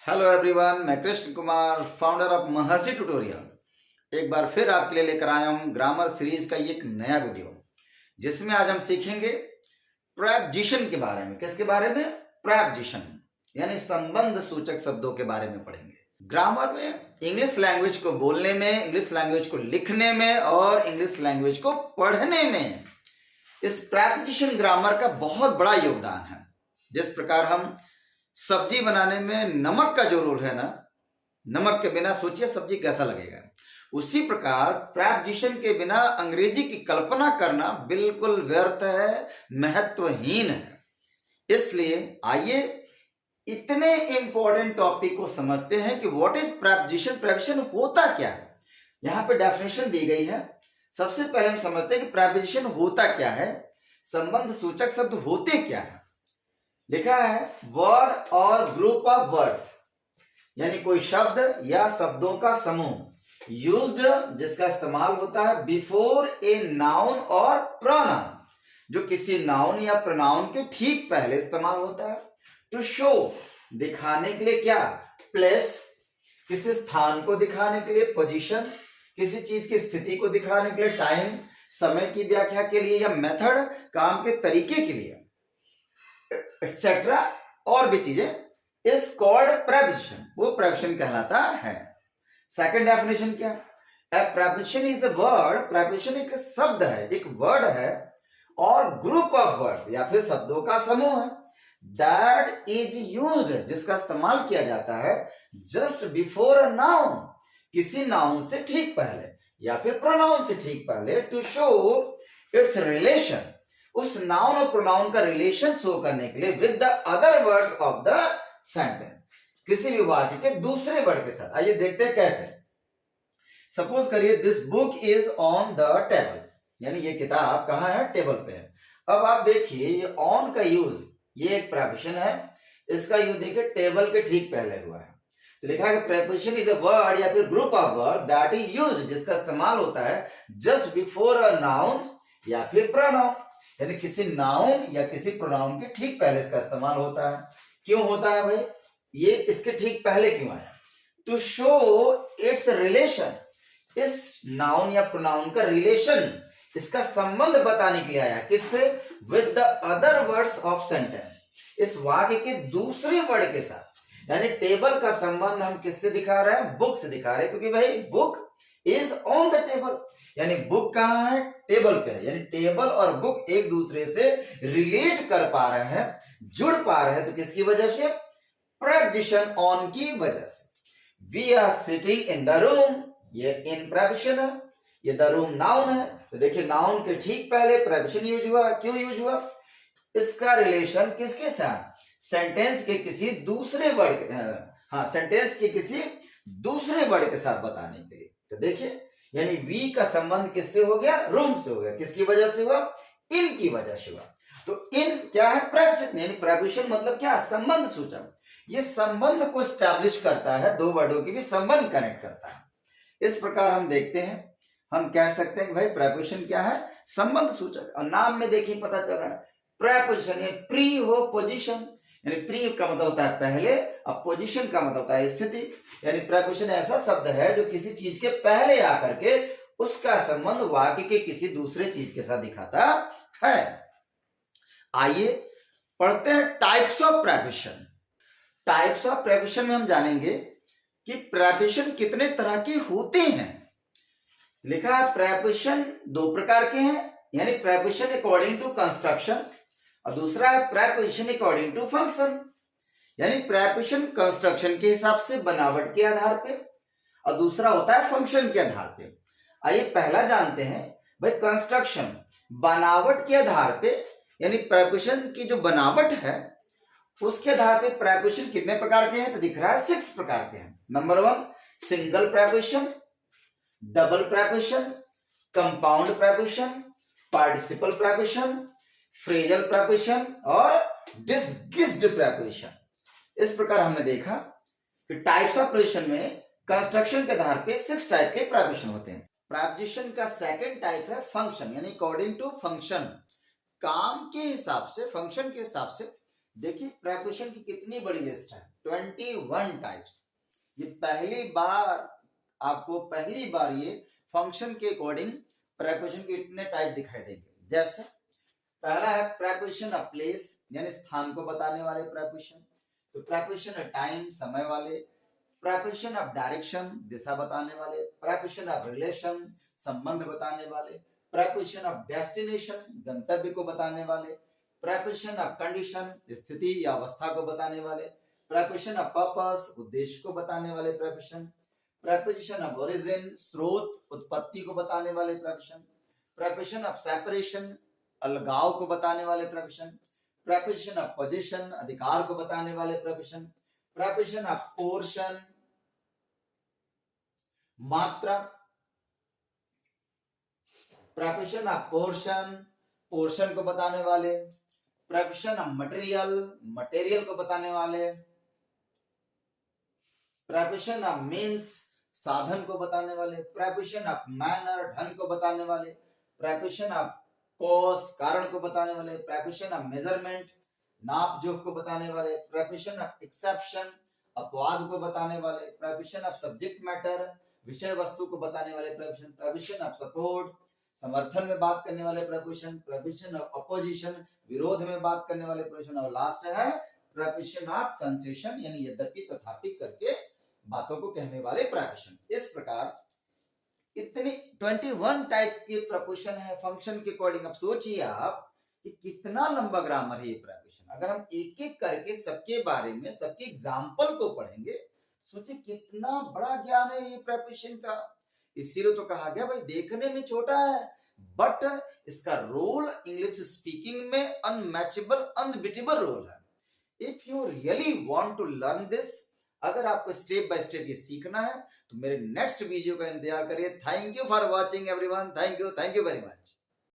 Hello everyone, मैं Krishna Kumar, founder of Maharshi tutorial. एक बार फिर आपके लिए लेकर आया हूं ग्रामर सीरीज का एक नया वीडियो, जिसमें आज हम सीखेंगे प्रेपोजिशन के बारे में। किसके बारे में? प्रेपोजिशन यानी संबंध सूचक शब्दों के बारे में पढ़ेंगे। ग्रामर में इंग्लिश लैंग्वेज को बोलने में, इंग्लिश लैंग्वेज को लिखने में और इंग्लिश लैंग्वेज को पढ़ने में इस प्रेपोजिशन ग्रामर का बहुत बड़ा योगदान है। जिस प्रकार हम सब्जी बनाने में नमक का जो रोल है ना, नमक के बिना सोचिए सब्जी कैसा लगेगा, उसी प्रकार प्रेपोजिशन के बिना अंग्रेजी की कल्पना करना बिल्कुल व्यर्थ है, महत्वहीन है। इसलिए आइए इतने इंपॉर्टेंट टॉपिक को समझते हैं कि व्हाट इज प्रेपोजिशन, प्रेपोजिशन होता क्या है। यहाँ पे डेफिनेशन दी गई है। सबसे पहले हम समझते हैं कि प्रेपोजिशन होता क्या है, संबंध सूचक शब्द होते क्या है। लिखा है वर्ड और ग्रुप ऑफ वर्ड्स, यानी कोई शब्द या शब्दों का समूह यूज्ड, जिसका इस्तेमाल होता है बिफोर ए नाउन और प्रोनाउन, जो किसी नाउन या प्रोनाउन के ठीक पहले इस्तेमाल होता है। टू शो, दिखाने के लिए क्या? प्लेस, किसी स्थान को दिखाने के लिए। पोजीशन, किसी चीज की स्थिति को दिखाने के लिए। टाइम, समय की व्याख्या के लिए। या मेथड, काम के तरीके के लिए, एक्सेट्रा और भी चीजें इज कॉल्ड प्रेपोजिशन, वो प्रेपोजिशन कहलाता है। सेकंड डेफिनेशन क्या? A preposition is a word, preposition एक शब्द है, एक वर्ड है और ग्रुप ऑफ वर्ड्स या फिर शब्दों का समूह है दैट इज यूज्ड, जिसका इस्तेमाल किया जाता है जस्ट बिफोर अ नाउन, किसी नाउन से ठीक पहले या फिर प्रोनाउन से ठीक पहले, टू शो इट्स रिलेशन, उस नाउन और प्रोनाउन का रिलेशन शो करने के लिए with the other words of the sentence, किसी भी वाक्य के दूसरे वर्ड के साथ। आइए देखते हैं कैसे। सपोज करिए this book is on the table, यानी ये किताब कहाँ है? टेबल पे है। अब आप देखिए ये ऑन का यूज, ये एक प्रेपोजिशन है, इसका यूज देखिए टेबल के ठीक पहले हुआ है। तो लिखा है प्रेपोजिशन इज अ वर्ड या फिर group of word that is used, जिसका इस्तेमाल होता है जस्ट बिफोर अ नाउन या फिर प्रोनाउन, यानी किसी नाउन या किसी प्रोनाउन के ठीक पहले इसका इस्तेमाल होता है। क्यों होता है भाई? ये इसके ठीक पहले क्यों आया? टू शो इट्स रिलेशन, इस नाउन या प्रोनाउन का रिलेशन, इसका संबंध बताने के लिए आया। किससे? With the other words of sentence, इस वाक्य के दूसरे वर्ड के साथ। यानी टेबल का संबंध हम किससे दिखा रहे हैं? बुक से दिखा रहे हैं, क्योंकि भाई book is on the table, यानी बुक कहां है? टेबल पे है। यानी टेबल और बुक एक दूसरे से रिलेट कर पा रहे हैं, जुड़ पा रहे हैं, तो किसकी वजह से? प्रेपोजिशन ऑन की वजह से। We are sitting in the room, ये इन प्रेपोजिशन है, ये द रूम नाउन है। तो देखिए नाउन के ठीक पहले प्रेपोजिशन यूज हुआ। क्यों यूज हुआ? इसका रिलेशन किसके साथ? सेंटेंस के किसी दूसरे वर्ड, सेंटेंस के किसी दूसरे वर्ड के साथ बताने के लिए। तो देखिए यानी वी का संबंध किससे हो गया? रूम से हो गया। किसकी वजह से हुआ? इन की वजह से हुआ। तो इन क्या है? प्रेपोजिशन, यानी प्रेपोजिशन मतलब क्या? संबंध सूचक। ये संबंध को स्टैब्लिश करता है, दो वर्डों की भी संबंध कनेक्ट करता है। इस प्रकार हम देखते हैं, हम कह सकते हैं कि भाई प्रेपोजिशन क्या है? संबंध सूचक। और नाम में देखिए पता चल रहा है प्रेपोजिशन, यानी प्री हो पोजिशन, यानी प्री का मतलब होता है पहले, अब पोजीशन का मतलब होता है स्थिति। यानी प्रेपोजिशन ऐसा शब्द है जो किसी चीज के पहले आकर के उसका संबंध वाक्य के किसी दूसरे चीज के साथ दिखाता है। आइए पढ़ते हैं types of preposition. Types of preposition में हम जानेंगे कि प्रेपोजिशन कितने तरह के होते हैं। लिखा है प्रेपोजिशन दो प्रकार के हैं, यानी प्रेपोजिशन अकॉर्डिंग टू कंस्ट्रक्शन और दूसरा है प्रेपोजिशन अकॉर्डिंग टू फंक्शन, यानी प्रेपोजिशन कंस्ट्रक्शन के हिसाब से, बनावट के आधार पे, और दूसरा होता है फंक्शन के आधार पे। आइए पहला जानते हैं भाई कंस्ट्रक्शन, बनावट के आधार पे, यानी प्रेपोजिशन की जो बनावट है उसके आधार पे प्रेपोजिशन कितने प्रकार के हैं? तो दिख रहा है 6 प्रकार के हैं। Number 1 single preposition, double preposition, compound preposition, participle preposition, phrasal preposition और डिसगिस्ड प्रेपोजिशन। इस प्रकार हमने देखा कि टाइप्स ऑफ प्रेपोजिशन में कंस्ट्रक्शन के आधार पे 6 टाइप के प्रेपोजिशन होते हैं। प्रेपोजिशन का सेकंड टाइप है फंक्शन, यानी अकॉर्डिंग टू फंक्शन, काम के हिसाब से, फंक्शन के हिसाब से देखिए प्रेपोजिशन की कितनी बड़ी लिस्ट है, 21 टाइप्स। ये पहली बार ये फंक्शन के अकॉर्डिंग प्रेपोजिशन के इतने टाइप दिखाई देंगे। जैसे पहला है प्रेपोजिशन ऑफ प्लेस, यानी स्थान को बताने वाले प्रेपोजिशन। तो प्रेपोजिशन ऑफ टाइम, समय वाले। प्रेपोजिशन ऑफ डायरेक्शन, दिशा बताने वाले। प्रेपोजिशन ऑफ रिलेशन, संबंध बताने वाले। प्रेपोजिशन ऑफ डेस्टिनेशन, गंतव्य को बताने वाले। प्रेपोजिशन ऑफ कंडीशन, स्थिति या अवस्था को बताने वाले। प्रेपोजिशन ऑफ पर्पस, उद्देश्य को बताने वाले प्रेपोजिशन। प्रेपोजिशन ऑफ ओरिजिन, स्रोत, उत्पत्ति को बताने वाले प्रेपोजिशन। प्रेपोजिशन ऑफ सेपरेशन, अलगाव को बताने वाले प्रेपोजिशन। प्रेपोजिशन ऑफ पोजीशन, अधिकार को बताने वाले प्रेपोजिशन। प्रेपोजिशन ऑफ पोर्शन, मात्रा। प्रेपोजिशन ऑफ पोर्शन, पोर्शन को बताने वाले। प्रेपोजिशन ऑफ मटेरियल, मटेरियल को बताने वाले। प्रेपोजिशन ऑफ मीन्स, साधन को बताने वाले। प्रेपोजिशन ऑफ मैनर, ढंग को बताने वाले। प्रेपोजिशन ऑफ कॉज, कारण को बताने वाले। प्रेपोजिशन ऑफ मेजरमेंट, नाप जोख को बताने वाले। प्रेपोजिशन ऑफ एक्सेप्शन, अपवाद को बताने वाले। प्रेपोजिशन ऑफ सब्जेक्ट मैटर, विषय वस्तु को बताने वाले प्रेपोजिशन। प्रेपोजिशन ऑफ सपोर्ट, समर्थन में बात करने वाले प्रेपोजिशन। प्रेपोजिशन ऑफ अपोजिशन, विरोध में बात करने वाले प्रेपोजिशन। और लास्ट है प्रेपोजिशन ऑफ कंसेशन, यानी यद्यपि तथापि करके बातों को कहने वाले प्रेपोजिशन। इस प्रकार इतनी 21 टाइप के प्रपोजिशन है फंक्शन के अकॉर्डिंग। अब सोचिए आप कि कितना लंबा ग्रामर है ये प्रपोजिशन। अगर हम एक एक करके सबके बारे में, सबके एग्जाम्पल को पढ़ेंगे, सोचिए कितना बड़ा ज्ञान है ये प्रपोजिशन का। इसीलिए तो कहा गया भाई देखने में छोटा है, बट इसका रोल इंग्लिश स्पीकिंग में अनमैचेबल, अनबीटेबल रोल है। If you really want to learn this, अगर आपको स्टेप बाय स्टेप ये सीखना है तो मेरे नेक्स्ट वीडियो का इंतजार करिए। Thank you for watching everyone. Thank you very much.